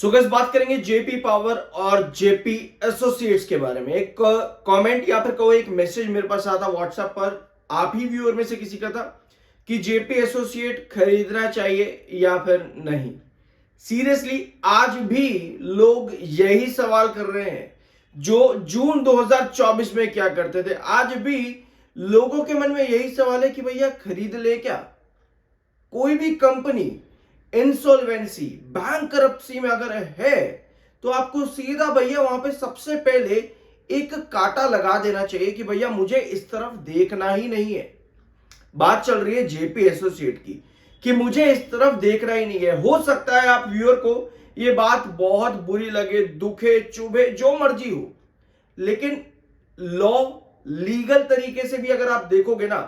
So guys बात करेंगे JP power और जेपी एसोसिएट्स के बारे में। एक कमेंट या फिर कोई एक मैसेज मेरे पास आया था व्हाट्सएप पर, आप ही व्यूअर में से किसी का था कि जेपी एसोसिएट खरीदना चाहिए या फिर नहीं। सीरियसली आज भी लोग यही सवाल कर रहे हैं जो जून 2024 में क्या करते थे। आज भी लोगों के मन में यही सवाल है कि भैया खरीद ले क्या। कोई भी कंपनी इंसॉल्वेंसी बैंकरप्सी में अगर है तो आपको सीधा भैया वहां पे सबसे पहले एक कांटा लगा देना चाहिए कि भैया मुझे इस तरफ देखना ही नहीं है। बात चल रही है जेपी एसोसिएट की कि मुझे इस तरफ देखना ही नहीं है। हो सकता है आप व्यूअर को ये बात बहुत बुरी लगे, दुखे, चुभे, जो मर्जी हो, लेकिन लॉ लीगल तरीके से भी अगर आप देखोगे ना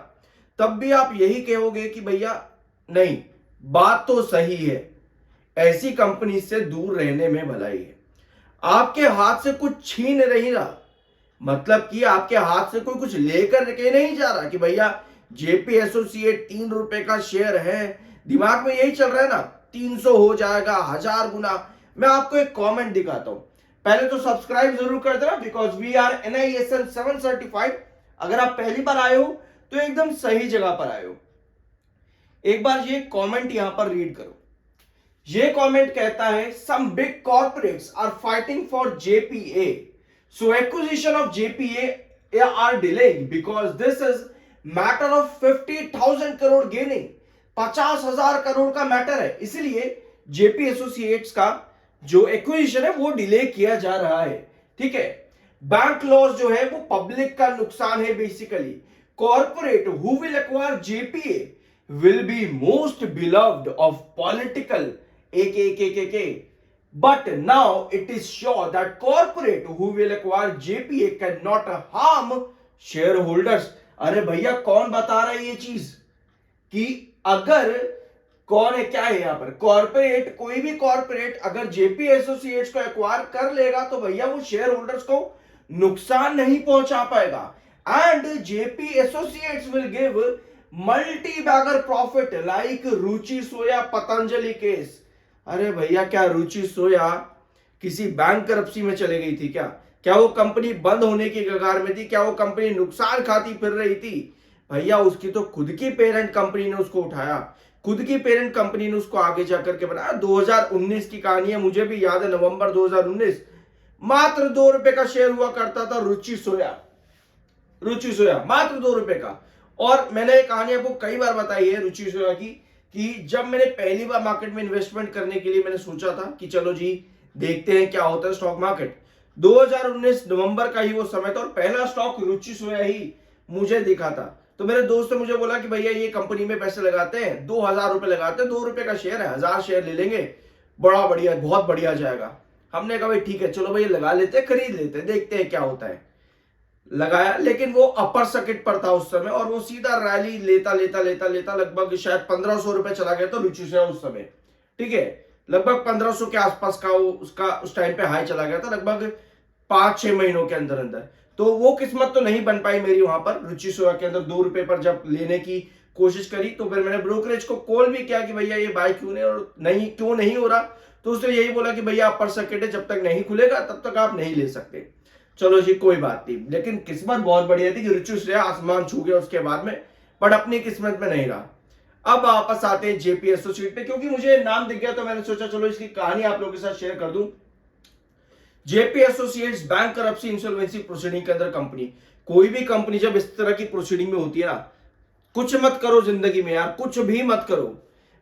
तब भी आप यही कहोगे कि भैया नहीं, बात तो सही है, ऐसी कंपनी से दूर रहने में भलाई है। आपके हाथ से कुछ छीन नहीं रहा, मतलब कि आपके हाथ से कोई कुछ लेकर के नहीं जा रहा कि भैया जेपी एसोसिएट 3 रुपए का शेयर है। दिमाग में यही चल रहा है ना 300 हो जाएगा, 1000 गुना। मैं आपको एक कमेंट दिखाता हूं, पहले तो सब्सक्राइब जरूर कर देना because we are NISL 7 certified. अगर आप पहली बार आए हो तो एकदम सही जगह पर आए हो। एक बार ये कमेंट यहां पर रीड करो। ये कमेंट कहता है some big corporates are fighting for JPA, so acquisition of JPA are delaying because this is matter of 50,000 crore gaining. 50,000 crore का मैटर है, इसलिए जेपी एसोसिएट्स का जो एक्विजिशन है वो डिले किया जा रहा है। ठीक है, बैंक लॉस जो है वो पब्लिक का नुकसान है। Basically corporate who will acquire JPA will be most beloved of political AKKK, but now it is sure that corporate who will acquire JPA cannot harm shareholders। अरे भैया कौन बता रहा है ये चीज कि अगर कौन है, क्या है यहां पर कॉर्पोरेट, कोई भी कॉर्पोरेट अगर जेपी एसोसिएट्स को एक्वायर कर लेगा तो भैया वो शेयर होल्डर्स को नुकसान नहीं पहुंचा पाएगा। And JP associates will give multi bagger profit like Ruchi Soya Patanjali case. अरे भैया क्या रुचि सोया किसी बैंक करप्सी में चले गई थी क्या? क्या वो कंपनी बंद होने की कगार में थी? क्या वो कंपनी नुकसान खाती फिर रही थी? भैया उसकी तो खुद की पेरेंट कंपनी ने उसको उठाया, खुद की पेरेंट कंपनी ने उसको आगे जाकर के बनाया। 2019 की कहानी है, मुझे भी याद है, नवंबर 2019। मात्र 2 रुपए का शेयर हुआ करता था रुचि सोया, रुचि सोया मात्र 2 रुपए का। और मैंने एक कहानी आपको कई बार बताई है रुचि सोया की कि जब मैंने पहली बार मार्केट में इन्वेस्टमेंट करने के लिए मैंने सोचा था कि चलो जी देखते हैं क्या होता है स्टॉक मार्केट। 2019 नवंबर का ही वो समय था और पहला स्टॉक रुचि सोया ही मुझे दिखा था। तो मेरे दोस्त ने मुझे बोला कि भैया ये कंपनी में पैसे लगाते हैं, 2000 रुपए लगाते हैं, 2 रुपए का शेयर है, 1000 शेयर ले लेंगे, बड़ा बढ़िया, बहुत बढ़िया जाएगा। हमने कहा भाई ठीक है चलो भैया लगा लेते हैं, खरीद लेते हैं, देखते हैं क्या होता है। लगाया, लेकिन वो अपर सर्किट पर था उस समय और वो सीधा रैली लेता लेता लेता लेता लगभग शायद 1500 रुपए चला गया था रुचि से उस समय। ठीक है, लगभग 1500 के आसपास का वो उसका उस टाइम पे हाई चला गया था, लगभग 5-6 महीनों के अंदर अंदर। तो वो किस्मत तो नहीं बन पाई मेरी वहां पर रुचि सोया के अंदर 2 रुपए पर जब लेने की कोशिश करी तो फिर मैंने ब्रोकरेज को कॉल भी किया कि भैया ये बाय क्यों नहीं और क्यों नहीं हो रहा। तो उसने यही बोला कि भैया अपर सर्किट है, जब तक नहीं खुलेगा तब तक आप नहीं ले सकते। चलो जी कोई बात नहीं, लेकिन किस्मत बहुत बढ़िया थी कि रुचि से आसमान छू गया उसके बाद में, बट अपनी किस्मत में नहीं रहा। अब वापस आते हैं जेपी एसोसिएट पे, क्योंकि मुझे नाम दिख गया तो मैंने सोचा चलो इसकी कहानी आप लोगों के साथ शेयर कर दूं। JP associates bank करप्सी insolvency proceeding के अंदर कंपनी, कोई भी कंपनी जब इस तरह की प्रोसीडिंग में होती है ना, कुछ मत करो जिंदगी में यार, कुछ भी मत करो,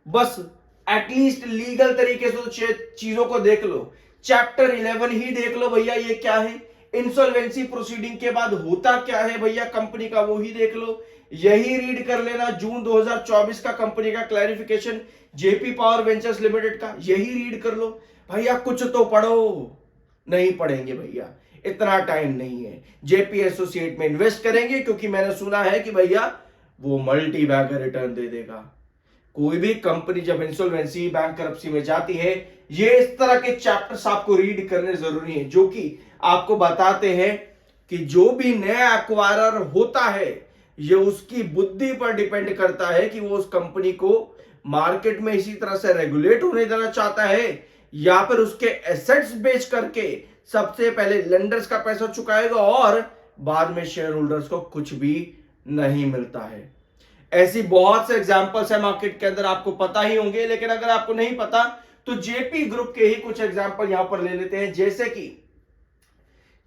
बस एटलीस्ट लीगल तरीके से तो चीजों को देख लो। चैप्टर 11 ही देख लो भैया, ये क्या है, इंसॉल्वेंसी प्रोसीडिंग के बाद होता क्या है भैया कंपनी का, वो ही देख लो, यही रीड कर लेना। जून 2024 का कंपनी का clarification JP power ventures limited का, यही रीड कर लो भैया, कुछ तो पढ़ो। नहीं पढ़ेंगे भैया, इतना टाइम नहीं है। जेपी एसोसिएट में इन्वेस्ट करेंगे क्योंकि मैंने सुना है कि भैया वो मल्टी बैगर रिटर्न दे देगा। कोई भी कंपनी जब इंसॉल्वेंसी बैंक करप्सी में जाती है, ये इस तरह के चैप्टर्स आपको रीड करने जरूरी है जो कि आपको बताते हैं कि जो भी नया एक्वायरर होता है ये उसकी बुद्धि पर डिपेंड करता है कि वो उस कंपनी को मार्केट में इसी तरह से रेगुलेट होने देना चाहता है या फिर उसके एसेट्स बेच करके सबसे पहले लेंडर्स का पैसा चुकाएगा और बाद में शेयर होल्डर्स को कुछ भी नहीं मिलता है। ऐसी बहुत से एग्जांपल्स है मार्केट के अंदर, आपको पता ही होंगे, लेकिन अगर आपको नहीं पता तो जेपी ग्रुप के ही कुछ एग्जांपल यहां पर ले लेते हैं। जैसे कि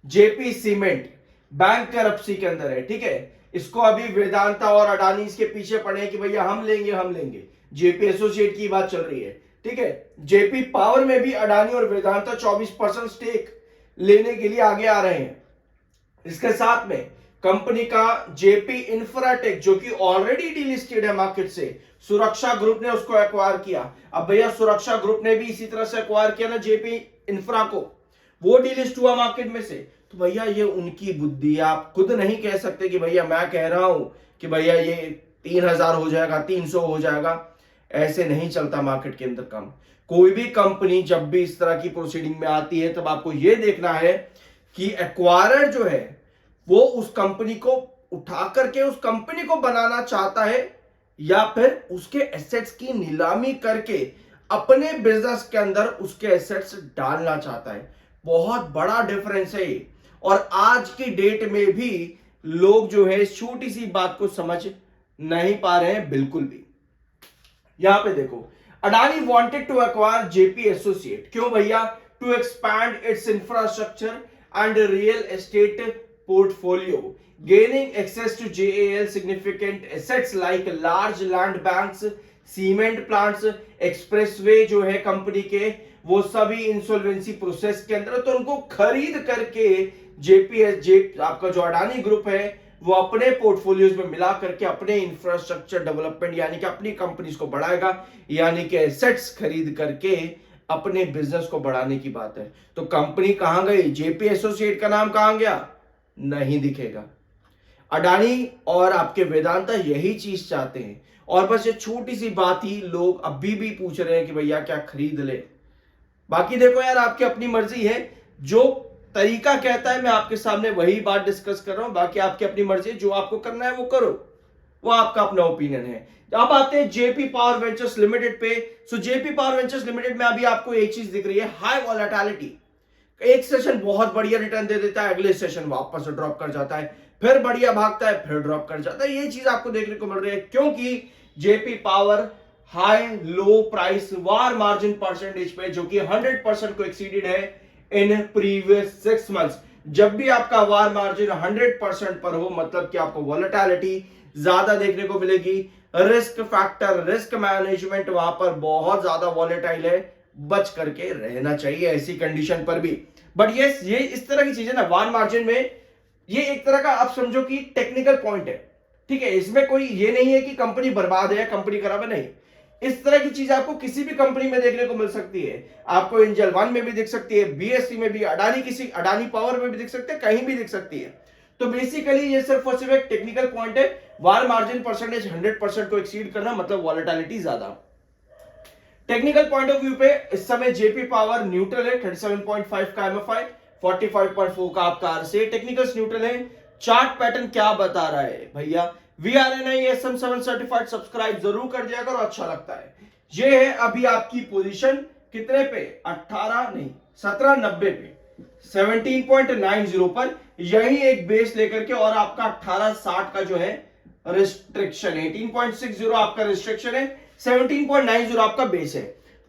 जेपी सीमेंट बैंक करप्सी के अंदर है, ठीक है। इसको अभी वेदांता और अडानी इसके पीछे पड़े हैं कि भैया हम लेंगे। जेपी एसोसिएट की बात चल रही है, ठीक है। जेपी पावर में भी अडानी और वेदांता 24% स्टेक लेने के लिए आगे आ रहे हैं। इसके साथ में कंपनी का जेपी इंफ्राटेक जो कि ऑलरेडी डीलिस्टेड है मार्केट से, सुरक्षा ग्रुप ने उसको एक्वायर किया। अब भैया सुरक्षा ग्रुप ने भी इसी तरह से एक्वायर किया ना जेपी इंफ्रा को, वो डीलिस्ट हुआ मार्केट में से। तो भैया ये उनकी बुद्धि, आप खुद नहीं कह सकते कि भैया मैं कह रहा हूं कि भैया ये 3000 हो जाएगा, 300 हो जाएगा। ऐसे नहीं चलता मार्केट के अंदर काम। कोई भी कंपनी जब भी इस तरह की प्रोसीडिंग में आती है तब आपको यह देखना है कि एक्वायरर जो है वो उस कंपनी को उठा करके उस कंपनी को बनाना चाहता है या फिर उसके एसेट्स की नीलामी करके अपने बिजनेस के अंदर उसके एसेट्स डालना चाहता है। बहुत बड़ा डिफरेंस है ये। और आज की डेट में भी लोग जो है इस छोटी सी बात को समझ नहीं पा रहे हैं बिल्कुल भी। यहां पे देखो, Adani wanted to acquire JP associate. क्यों भैया? To expand its infrastructure and real estate portfolio, gaining access to JAL significant assets like large land banks, cement plants, expressway जो है कंपनी के, वो सभी इंसॉल्वेंसी प्रोसेस के अंदर। तो उनको खरीद करके आपका जो अडानी ग्रुप है वो अपने पोर्टफोलियोज में मिला करके अपने इंफ्रास्ट्रक्चर डेवलपमेंट यानी कि अपनी कंपनीज को बढ़ाएगा, यानी कि एसेट्स खरीद करके अपने बिजनेस को बढ़ाने की बात है। तो कंपनी कहां गई? जेपी एसोसिएट का नाम कहां गया? नहीं दिखेगा। अडानी और आपके वेदांता यही चीज चाहते हैं और बस ये छोटी सी बात ही लोग अभी भी पूछ रहे हैं कि भैया क्या खरीद ले। बाकी देखो यार, आपकी अपनी मर्जी है। जो तरीका कहता है मैं आपके सामने वही बात डिस्कस कर रहा हूं। बाकी आपकी अपनी मर्जी है, जो आपको करना है वो करो, वो आपका अपना ओपिनियन है। अब आते हैं जेपी पावर वेंचर्स लिमिटेड पे। सो जेपी पावर वेंचर्स लिमिटेड में अभी आपको एक चीज दिख रही है, हाई वॉलेटिलिटी। एक सेशन बहुत बढ़िया रिटर्न दे देता है, अगले सेशन वापस ड्रॉप कर जाता है, फिर बढ़िया भागता है, फिर ड्रॉप कर जाता है। ये चीज आपको देखने को मिल रही है क्योंकि JP power high low price war margin percentage पे जो कि 100% को एक्सीडेड है इन प्रीवियस 6 मंथ्स। जब भी आपका वार मार्जिन 100% पर हो मतलब कि आपको वॉलेटिलिटी ज्यादा देखने को मिलेगी। रिस्क फैक्टर, रिस्क मैनेजमेंट वहां पर बहुत ज्यादा वॉलेटाइल है, बच करके रहना चाहिए ऐसी कंडीशन पर भी। बट ये इस तरह की चीजें ना वार मार्जिन में, ये एक तरह का आप समझो कि टेक्निकल पॉइंट है, ठीक है। इसमें कोई ये नहीं है कि कंपनी बर्बाद है या कंपनी खराब है, नहीं। इस तरह की चीज आपको किसी भी कंपनी में देखने को मिल सकती है। आपको एंजल वन में भी दिख सकती है, बीएससी में भी, अडानी पावर में भी दिख सकती है, कहीं भी दिख सकती है। तो बेसिकली ये सिर्फ और सिर्फ एक टेक्निकल पॉइंट है। वार मार्जिन परसेंटेज 100% को एक्सीड करना मतलब वॉलेटिलिटी ज्यादा। टेक्निकल पॉइंट ऑफ व्यू पे इस समय जेपी पावर न्यूट्रल है, 37.5 का एमएफआई, 45.4 का आपका आरसीआई। टेक्निकल्स न्यूट्रल है। चार्ट पैटर्न क्या बता रहा है भैया? VRNI SM7 सर्टिफाइड सब्सक्राइब जरूर कर दिया करो, अच्छा लगता है। ये है अभी आपकी पोजीशन कितने पे? 1790 पे, 17.90 पर। यही एक बेस लेकर के और आपका 1860 का जो है रिस्ट्रिक्शन, 18.60 आपका रिस्ट्रिक्शन है, 17.90 आपका बेस है।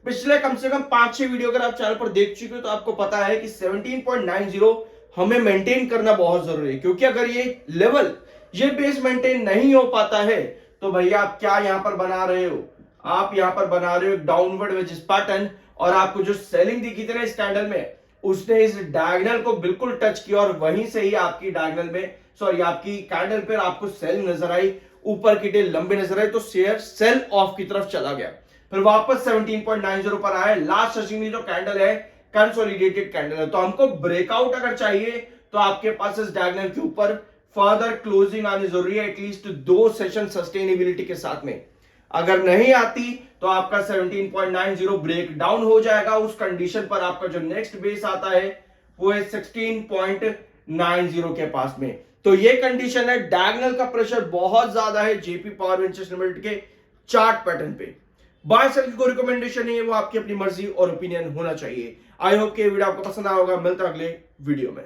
पिछले कम से कम 5-6 वीडियो अगर आप चैनल पर देख चुके हो तो आपको पता है कि 17.90 हमें मेंटेन करना बहुत जरूरी है, क्योंकि अगर ये लेवल, ये बेस मेंटेन नहीं हो पाता है तो भैया आप क्या यहां पर बना रहे हो? आप यहां पर बना रहे हो एक डाउनवर्ड वेजिस पैटर्न। और आपको जो सेलिंग दिखी थी ना इस कैंडल में, उसने इस डायगोनल को बिल्कुल टच किया और वहीं से ही आपकी डायगोनल में, सॉरी आपकी कैंडल पर आपको सेलिंग नजर आई, ऊपर की टेल लंबे नजर आए, तो शेयर सेल ऑफ की तरफ चला गया, फिर वापस 17.90 पर आया। लास्ट सेशन जो कैंडल है कंसोलिडेटेड कैंडल है। तो हमको ब्रेकआउट अगर चाहिए तो आपके पास इस डायगोनल के ऊपर फर्दर क्लोजिंग आनी जरूरी है, एटलीस्ट 2 सेशन सस्टेनेबिलिटी के साथ में। अगर नहीं आती तो आपका 17.90 ब्रेक डाउन हो जाएगा। उस कंडीशन पर आपका जो नेक्स्ट बेस आता है वो है 16.90 के पास में। तो ये कंडीशन है, डायगोनल का प्रेशर बहुत ज्यादा है जेपी पावर वेंचर्स लिमिटेड के चार्ट पैटर्न पे। बाय सेल की कोई रिकमेंडेशन नहीं है, वो आपकी अपनी मर्जी और ओपिनियन होना चाहिए। आई होप कि ये वीडियो आपको पसंद आया होगा। मिलता है अगले वीडियो में।